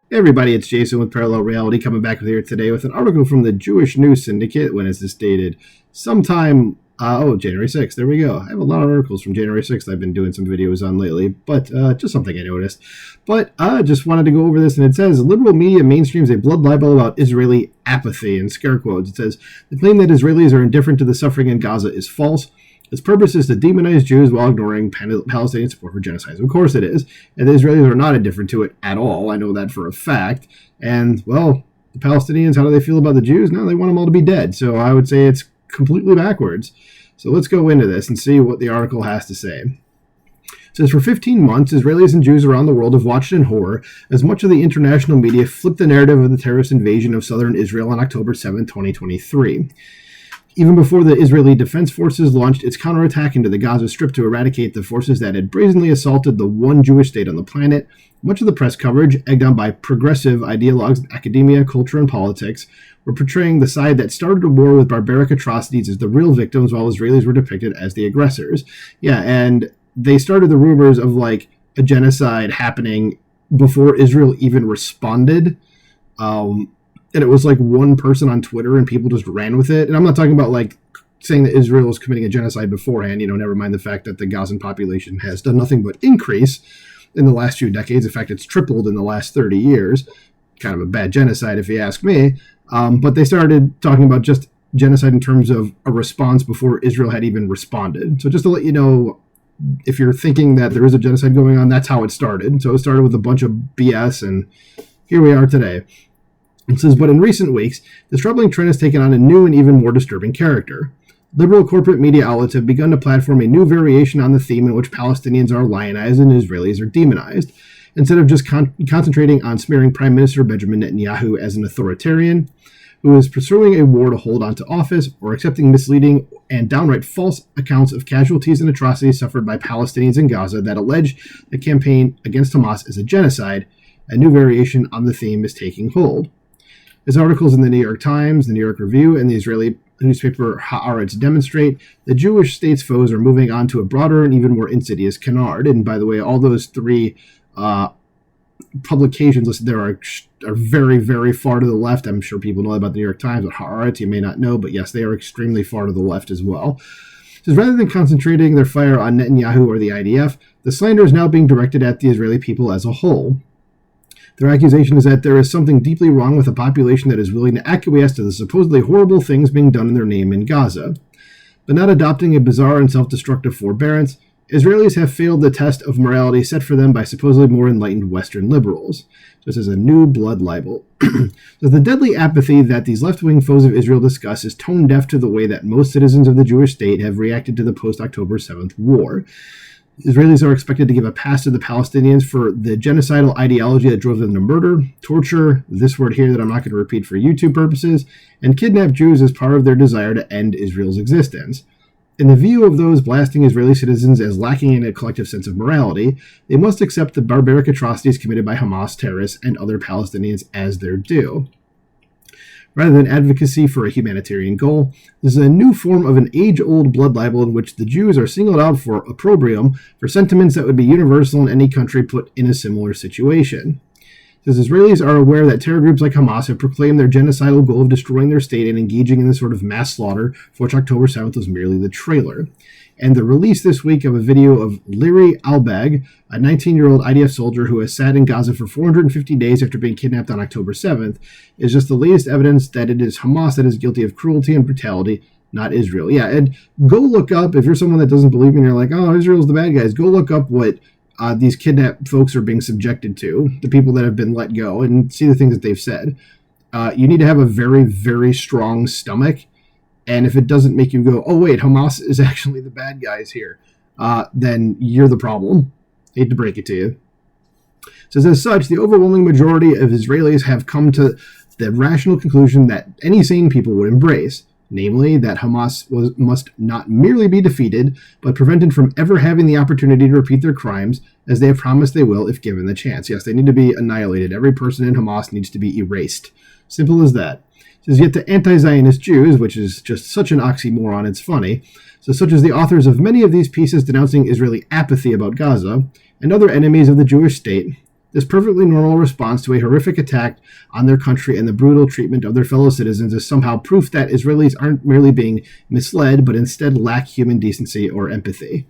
Hey everybody, it's Jason with Parallel Reality coming back with here today with an article from the Jewish News Syndicate. When is this dated? Sometime, January 6th. There we go. I have a lot of articles from January 6th I've been doing some videos on lately, but just something I noticed. But I just wanted to go over this, and it says, liberal media mainstreams a blood libel about Israeli apathy, in scare quotes. It says, the claim that Israelis are indifferent to the suffering in Gaza is false. Its purpose is to demonize Jews while ignoring Palestinian support for genocide. Of course it is. And the Israelis are not indifferent to it at all. I know that for a fact. And, well, the Palestinians, how do they feel about the Jews? No, they want them all to be dead. So I would say it's completely backwards. So let's go into this and see what the article has to say. It says, for 15 months, Israelis and Jews around the world have watched in horror as much of the international media flipped the narrative of the terrorist invasion of southern Israel on October 7, 2023. Even before the Israeli Defense Forces launched its counterattack into the Gaza Strip to eradicate the forces that had brazenly assaulted the one Jewish state on the planet, much of the press coverage, egged on by progressive ideologues in academia, culture, and politics, were portraying the side that started a war with barbaric atrocities as the real victims, while Israelis were depicted as the aggressors. Yeah, and they started the rumors of, like, a genocide happening before Israel even responded. And it was like one person on Twitter and people just ran with it. And I'm not talking about like saying that Israel was committing a genocide beforehand, never mind the fact that the Gazan population has done nothing but increase in the last few decades. In fact, it's tripled in the last 30 years. Kind of a bad genocide if you ask me. But they started talking about just genocide in terms of a response before Israel had even responded. So just to let you know, if you're thinking that there is a genocide going on, that's how it started. So it started with a bunch of BS, and here we are today. It says, but in recent weeks, this troubling trend has taken on a new and even more disturbing character. Liberal corporate media outlets have begun to platform a new variation on the theme in which Palestinians are lionized and Israelis are demonized. Instead of just concentrating on smearing Prime Minister Benjamin Netanyahu as an authoritarian who is pursuing a war to hold on to office, or accepting misleading and downright false accounts of casualties and atrocities suffered by Palestinians in Gaza that allege the campaign against Hamas is a genocide, a new variation on the theme is taking hold. As articles in the New York Times, the New York Review, and the Israeli newspaper Haaretz demonstrate, the Jewish state's foes are moving on to a broader and even more insidious canard. And by the way, all those three publications listed there are very, very far to the left. I'm sure people know about the New York Times, but Haaretz you may not know, but yes, they are extremely far to the left as well. So rather than concentrating their fire on Netanyahu or the IDF, the slander is now being directed at the Israeli people as a whole. Their accusation is that there is something deeply wrong with a population that is willing to acquiesce to the supposedly horrible things being done in their name in Gaza. But not adopting a bizarre and self-destructive forbearance, Israelis have failed the test of morality set for them by supposedly more enlightened Western liberals. This is a new blood libel. So the deadly apathy that these left-wing foes of Israel discuss is tone deaf to the way that most citizens of the Jewish state have reacted to the post-October 7th war. Israelis are expected to give a pass to the Palestinians for the genocidal ideology that drove them to murder, torture, this word here that I'm not going to repeat for YouTube purposes, and kidnap Jews as part of their desire to end Israel's existence. In the view of those blasting Israeli citizens as lacking in a collective sense of morality, they must accept the barbaric atrocities committed by Hamas terrorists and other Palestinians as their due. Rather than advocacy for a humanitarian goal, this is a new form of an age-old blood libel in which the Jews are singled out for opprobrium for sentiments that would be universal in any country put in a similar situation. As Israelis are aware that terror groups like Hamas have proclaimed their genocidal goal of destroying their state and engaging in this sort of mass slaughter, for which October 7th was merely the trailer. And the release this week of a video of Liri Albag, a 19-year-old IDF soldier who has sat in Gaza for 450 days after being kidnapped on October 7th, is just the latest evidence that it is Hamas that is guilty of cruelty and brutality, not Israel. Yeah, and go look up, if you're someone that doesn't believe me and you're like, oh, Israel's the bad guys, go look up what these kidnapped folks are being subjected to, the people that have been let go, and see the things that they've said. You need to have a very, very strong stomach. And if it doesn't make you go, oh, wait, Hamas is actually the bad guys here, then you're the problem. Hate to break it to you. It says, as such, the overwhelming majority of Israelis have come to the rational conclusion that any sane people would embrace, namely that Hamas must not merely be defeated, but prevented from ever having the opportunity to repeat their crimes, as they have promised they will if given the chance. Yes, they need to be annihilated. Every person in Hamas needs to be erased. Simple as that. Says, yet the anti-Zionist Jews, which is just such an oxymoron, it's funny, so such as the authors of many of these pieces denouncing Israeli apathy about Gaza, and other enemies of the Jewish state, This perfectly normal response to a horrific attack on their country and the brutal treatment of their fellow citizens is somehow proof that Israelis aren't merely being misled, but instead lack human decency or empathy.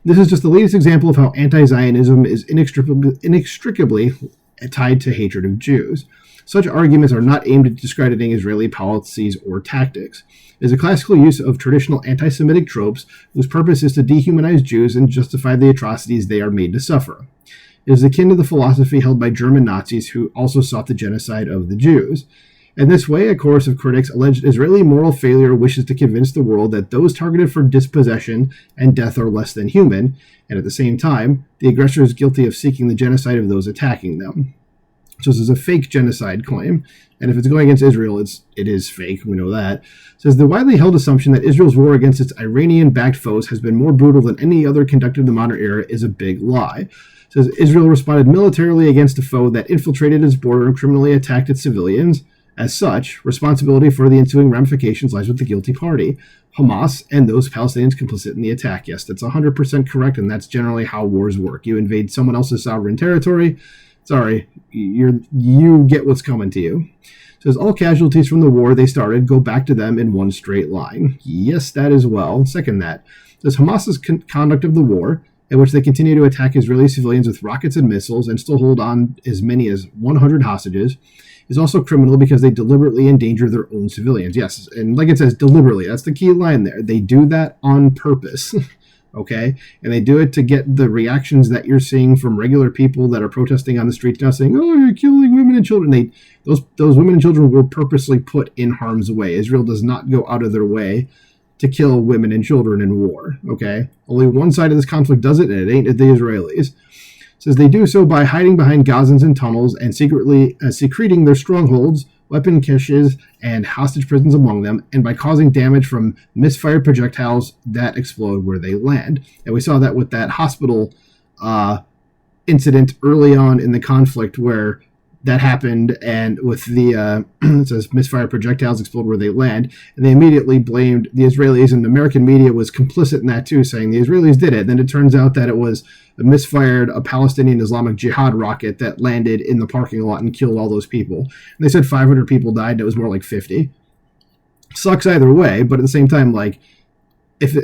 This is just the latest example of how anti-Zionism is inextricably tied to hatred of Jews. Such arguments are not aimed at discrediting Israeli policies or tactics. It is a classical use of traditional anti-Semitic tropes whose purpose is to dehumanize Jews and justify the atrocities they are made to suffer. It is akin to the philosophy held by German Nazis who also sought the genocide of the Jews. In this way, a chorus of critics alleged Israeli moral failure wishes to convince the world that those targeted for dispossession and death are less than human, and at the same time, the aggressor is guilty of seeking the genocide of those attacking them. So this is a fake genocide claim, and if it's going against Israel, it is fake. We know that. It says the widely held assumption that Israel's war against its Iranian-backed foes has been more brutal than any other conducted in the modern era is a big lie. It says Israel responded militarily against a foe that infiltrated its border and criminally attacked its civilians. As such, responsibility for the ensuing ramifications lies with the guilty party, Hamas, and those Palestinians complicit in the attack. Yes, that's 100% correct, and that's generally how wars work. You invade someone else's sovereign territory. Sorry, you get what's coming to you. It says all casualties from the war they started go back to them in one straight line. Yes, that as well. Second that. It says Hamas's conduct of the war, in which they continue to attack Israeli civilians with rockets and missiles and still hold on as many as 100 hostages, is also criminal because they deliberately endanger their own civilians. Yes, and like it says, deliberately. That's the key line there. They do that on purpose. Okay, and they do it to get the reactions that you're seeing from regular people that are protesting on the streets now, saying, "Oh, you're killing women and children." Those women and children were purposely put in harm's way. Israel does not go out of their way to kill women and children in war. Okay, only one side of this conflict does it, and it ain't the Israelis. It says they do so by hiding behind Gazans and tunnels and secretly secreting their strongholds, weapon caches, and hostage prisons among them, and by causing damage from misfired projectiles that explode where they land. And we saw that with that hospital incident early on in the conflict where that happened, and with the it says misfired projectiles explode where they land, and they immediately blamed the Israelis, and American media was complicit in that too, saying the Israelis did it. Then it turns out that it was a Palestinian Islamic Jihad rocket that landed in the parking lot and killed all those people. And they said 500 people died, and it was more like 50. Sucks either way, but at the same time, like, if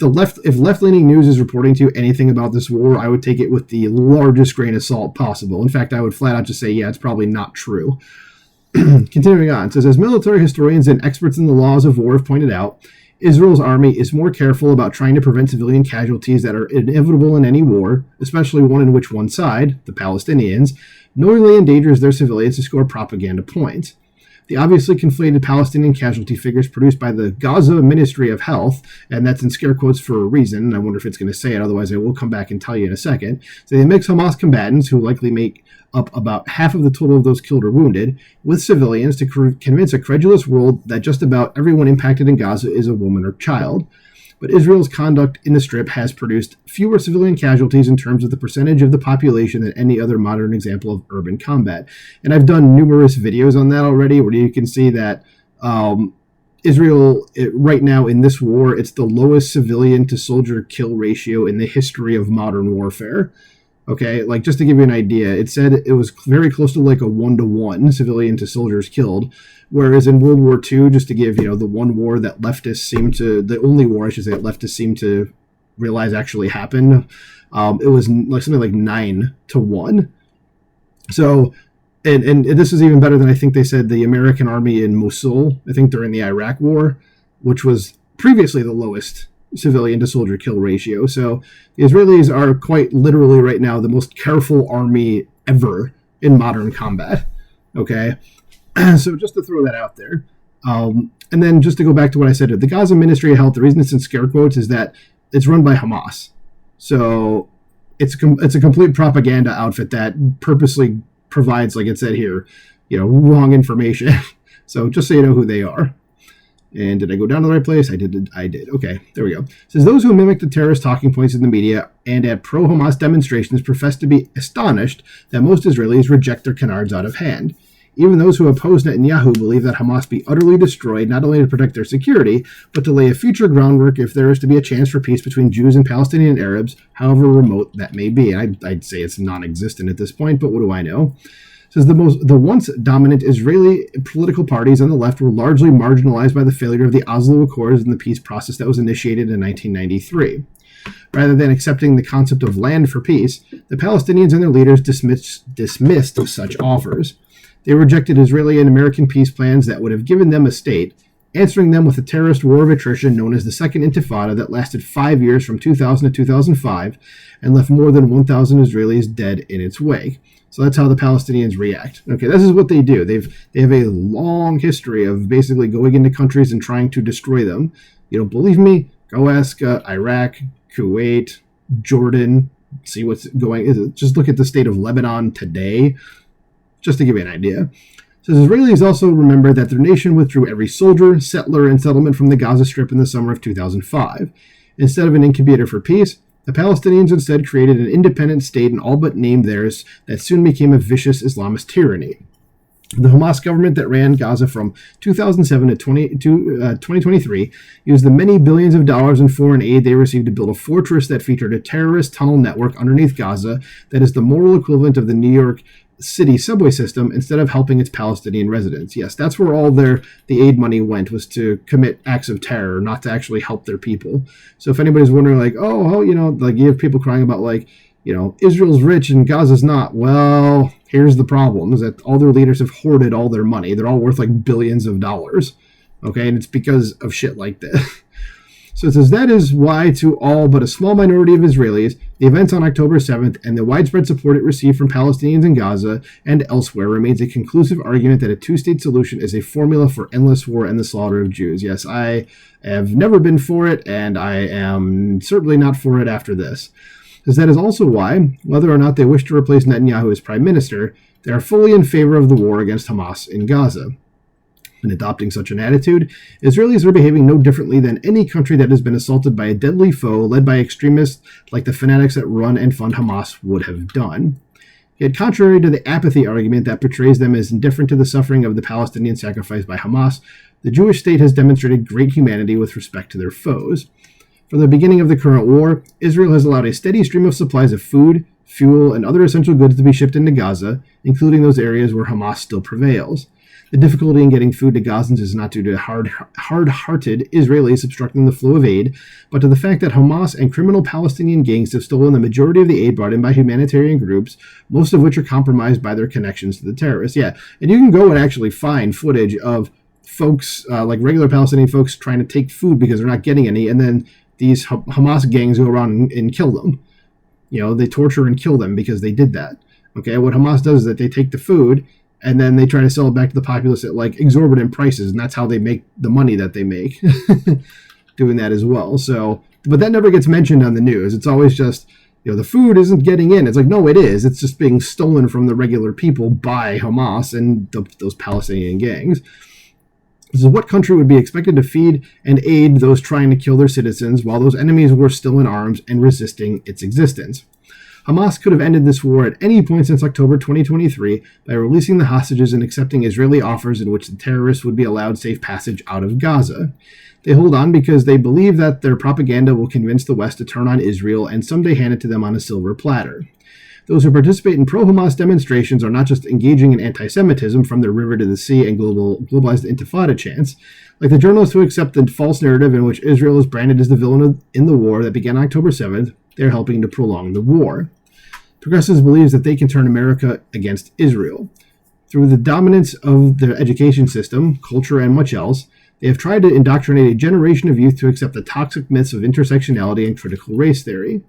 left-leaning news is reporting to you anything about this war, I would take it with the largest grain of salt possible. In fact, I would flat out just say, yeah, it's probably not true. Continuing on, it says, as military historians and experts in the laws of war have pointed out, Israel's army is more careful about trying to prevent civilian casualties that are inevitable in any war, especially one in which one side, the Palestinians, knowingly endangers their civilians to score propaganda points. The obviously conflated Palestinian casualty figures produced by the Gaza Ministry of Health, and that's in scare quotes for a reason, and I wonder if it's going to say it, otherwise I will come back and tell you in a second. So they mix Hamas combatants, who likely make up about half of the total of those killed or wounded, with civilians to convince a credulous world that just about everyone impacted in Gaza is a woman or child. But Israel's conduct in the Strip has produced fewer civilian casualties in terms of the percentage of the population than any other modern example of urban combat. And I've done numerous videos on that already, where you can see that Israel, right now in this war, it's the lowest civilian to soldier kill ratio in the history of modern warfare. Okay, like just to give you an idea, it said it was very close to like a 1-to-1 civilian to soldiers killed. Whereas in World War II, just to give, the one war that leftists seem to, the only war I should say that leftists seem to realize actually happened, it was like something like 9-to-1. So, and this is even better than I think they said the American army in Mosul, I think during the Iraq war, which was previously the lowest civilian to soldier kill ratio. So the Israelis are quite literally right now the most careful army ever in modern combat. Okay. So just to throw that out there. And then just to go back to what I said, the Gaza Ministry of Health, the reason it's in scare quotes is that it's run by Hamas. So it's a complete propaganda outfit that purposely provides, like it said here, wrong information. So just so you know who they are. And did I go down to the right place? I did. Okay, there we go. It says those who mimic the terrorist talking points in the media and at pro-Hamas demonstrations profess to be astonished that most Israelis reject their canards out of hand. Even those who oppose Netanyahu believe that Hamas be utterly destroyed, not only to protect their security, but to lay a future groundwork if there is to be a chance for peace between Jews and Palestinian Arabs, however remote that may be. I'd say it's non-existent at this point, but what do I know? It says the once dominant Israeli political parties on the left were largely marginalized by the failure of the Oslo Accords and the peace process that was initiated in 1993. Rather than accepting the concept of land for peace, the Palestinians and their leaders dismissed such offers. They rejected Israeli and American peace plans that would have given them a state, answering them with a terrorist war of attrition known as the Second Intifada that lasted 5 years from 2000 to 2005 and left more than 1,000 Israelis dead in its wake. So that's how the Palestinians react. Okay, this is what they do. They have a long history of basically going into countries and trying to destroy them. You don't believe me? Go ask Iraq, Kuwait, Jordan, see what's going. Just look at the state of Lebanon today, just to give you an idea. So Israelis also remember that their nation withdrew every soldier, settler, and settlement from the Gaza Strip in the summer of 2005. Instead of an incubator for peace, the Palestinians instead created an independent state and all but named theirs that soon became a vicious Islamist tyranny. The Hamas government that ran Gaza from 2007 to 2023 used the many billions of dollars in foreign aid they received to build a fortress that featured a terrorist tunnel network underneath Gaza that is the moral equivalent of the New York City subway system instead of helping its Palestinian residents. Yes, that's where all the aid money went, was to commit acts of terror, not to actually help their people. So if anybody's wondering, like, you have people crying about, like, Israel's rich and Gaza's not. Well, here's the problem, is that all their leaders have hoarded all their money. They're all worth like billions of dollars. Okay, and it's because of shit like this. So it says that is why to all but a small minority of Israelis, the events on October 7th and the widespread support it received from Palestinians in Gaza and elsewhere remains a conclusive argument that a two-state solution is a formula for endless war and the slaughter of Jews. Yes, I have never been for it, and I am certainly not for it after this. Because that is also why, whether or not they wish to replace Netanyahu as prime minister, they are fully in favor of the war against Hamas in Gaza. In adopting such an attitude, Israelis are behaving no differently than any country that has been assaulted by a deadly foe led by extremists like the fanatics that run and fund Hamas would have done. Yet contrary to the apathy argument that portrays them as indifferent to the suffering of the Palestinian sacrificed by Hamas, the Jewish state has demonstrated great humanity with respect to their foes. From the beginning of the current war, Israel has allowed a steady stream of supplies of food, fuel, and other essential goods to be shipped into Gaza, including those areas where Hamas still prevails. The difficulty in getting food to Gazans is not due to hard-hearted Israelis obstructing the flow of aid, but to the fact that Hamas and criminal Palestinian gangs have stolen the majority of the aid brought in by humanitarian groups, most of which are compromised by their connections to the terrorists. Yeah, and you can go and actually find footage of folks, like regular Palestinian folks, trying to take food because they're not getting any, and then these Hamas gangs go around and kill them. They torture and kill them because they did that. Okay, what Hamas does is that they take the food and then they try to sell it back to the populace at like exorbitant prices, and that's how they make the money that they make doing that as well. So, but that never gets mentioned on the news. It's always just, the food isn't getting in. It's like, no, it is. It's just being stolen from the regular people by Hamas and those Palestinian gangs. So what country would be expected to feed and aid those trying to kill their citizens while those enemies were still in arms and resisting its existence? Hamas could have ended this war at any point since October 2023 by releasing the hostages and accepting Israeli offers in which the terrorists would be allowed safe passage out of Gaza. They hold on because they believe that their propaganda will convince the West to turn on Israel and someday hand it to them on a silver platter. Those who participate in pro-Hamas demonstrations are not just engaging in anti-Semitism from the river to the sea and globalized intifada chants. Like the journalists who accept the false narrative in which Israel is branded as the villain in the war that began October 7th, they're helping to prolong the war. Progressives believe that they can turn America against Israel. Through the dominance of their education system, culture, and much else, they have tried to indoctrinate a generation of youth to accept the toxic myths of intersectionality and critical race theory.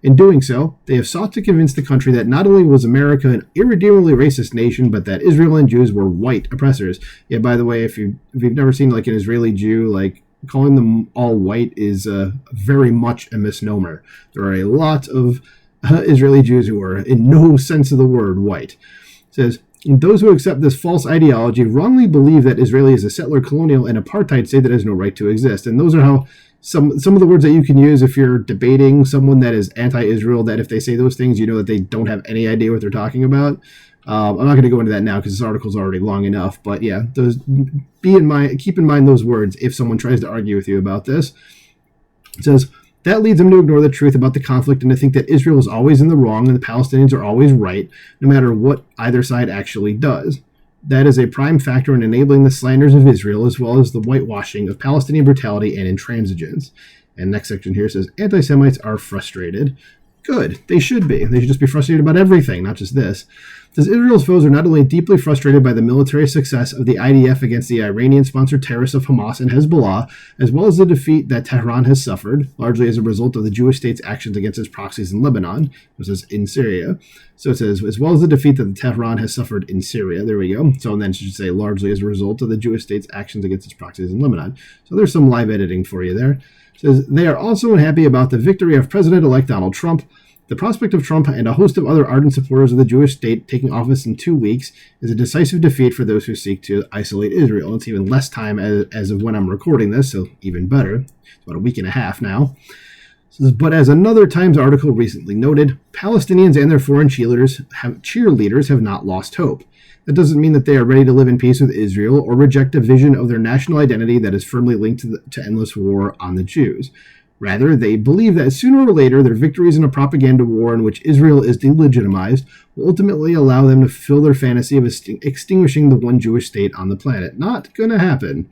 In doing so, they have sought to convince the country that not only was America an irredeemably racist nation, but that Israel and Jews were white oppressors. Yeah, by the way, if you've never seen like an Israeli Jew, like calling them all white is very much a misnomer. There are a lot of Israeli Jews who are in no sense of the word white. It says, those who accept this false ideology wrongly believe that Israel is a settler, colonial, and apartheid state that has no right to exist. And those are how some of the words that you can use if you're debating someone that is anti-Israel, that if they say those things, you know that they don't have any idea what they're talking about. I'm not going to go into that now because this article is already long enough. But yeah, keep in mind those words if someone tries to argue with you about this. It says, that leads them to ignore the truth about the conflict and to think that Israel is always in the wrong and the Palestinians are always right, no matter what either side actually does. That is a prime factor in enabling the slanders of Israel, as well as the whitewashing of Palestinian brutality and intransigence. And next section here says, anti-Semites are frustrated. Good. They should be. They should just be frustrated about everything, not just this. It says, Israel's foes are not only deeply frustrated by the military success of the IDF against the Iranian-sponsored terrorists of Hamas and Hezbollah, as well as the defeat that Tehran has suffered, largely as a result of the Jewish state's actions against its proxies in Lebanon, which is in Syria. So it says, as well as the defeat that Tehran has suffered in Syria. There we go. So then it should say, largely as a result of the Jewish state's actions against its proxies in Lebanon. So there's some live editing for you there. It says, they are also unhappy about the victory of President-elect Donald Trump. The prospect of Trump and a host of other ardent supporters of the Jewish state taking office in 2 weeks is a decisive defeat for those who seek to isolate Israel. It's even less time as of when I'm recording this, so even better. It's about a week and a half now. But as another Times article recently noted, Palestinians and their foreign cheerleaders have not lost hope. That doesn't mean that they are ready to live in peace with Israel or reject a vision of their national identity that is firmly linked to endless war on the Jews. Rather, they believe that sooner or later their victories in a propaganda war in which Israel is delegitimized will ultimately allow them to fulfill their fantasy of extinguishing the one Jewish state on the planet. Not gonna happen.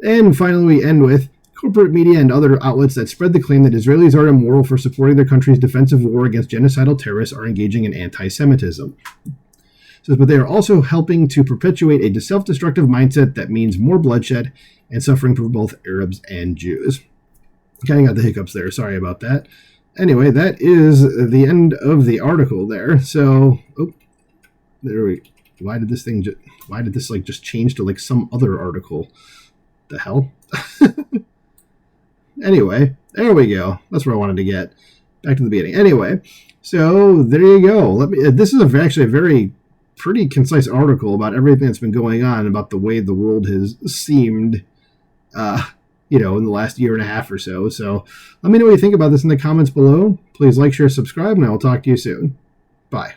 And finally, we end with corporate media and other outlets that spread the claim that Israelis are immoral for supporting their country's defensive war against genocidal terrorists are engaging in anti-Semitism. But they are also helping to perpetuate a self-destructive mindset that means more bloodshed and suffering for both Arabs and Jews. Kind of got the hiccups there. Sorry about that. Anyway, that is the end of the article there. So, there we. Why did this just change to some other article? The hell? Anyway, there we go. That's where I wanted to get. Back to the beginning. Anyway, so there you go. This is actually a very pretty concise article about everything that's been going on, about the way the world has seemed in the last year and a half or so. So let me know what you think about this in the comments below. Please like, share, subscribe, and I will talk to you soon. Bye.